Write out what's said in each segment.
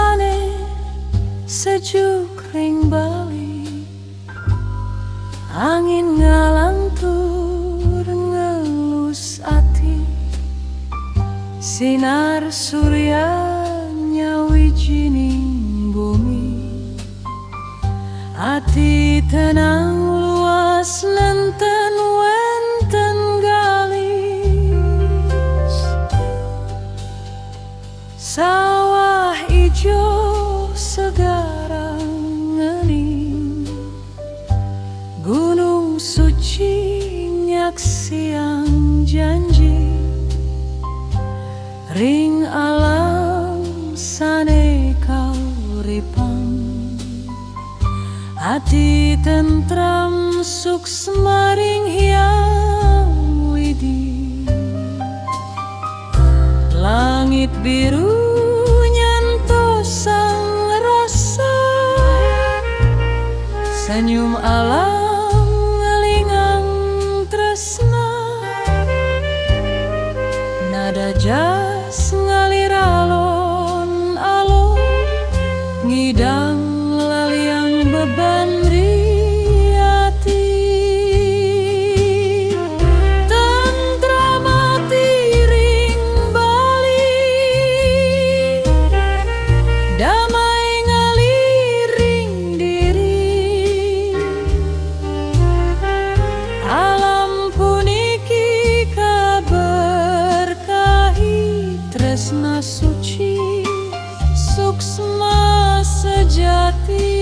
rasane sejuk ring bali, angin ngalantur ngelus ati, sinar surya nyawijining bumi, ati tenang luas lenten wenten galis, sawah ijo segara ngening, gunung suci nyaksiang janji, ring alam sane kauripan, ati tentram suksma ring hyang widi, langit biru nyantosang rasa, senyum alam ngelingang tresna, nada jas ngalir alon-alon, ngidang laliang beban riati, tentrem ati ring bali, damai ngaliring diri, alam puniki kaberkahi tresna suci suksma sejati.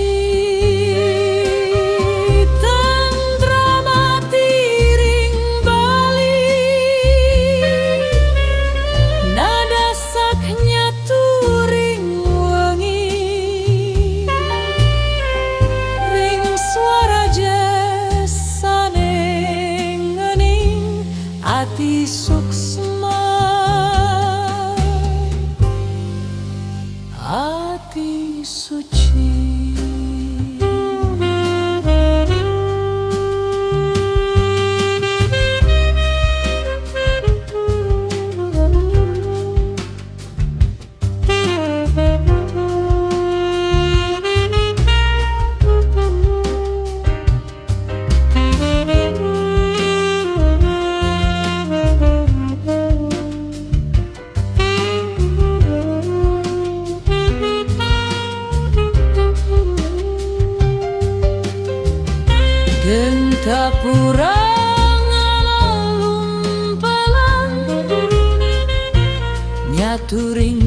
Tentrem ati ring bali, nada sak nyatu ring wengi, ring suara jesane ngening, ati suksma, ati suci. Gentapura ngalalum pelan, nyaturing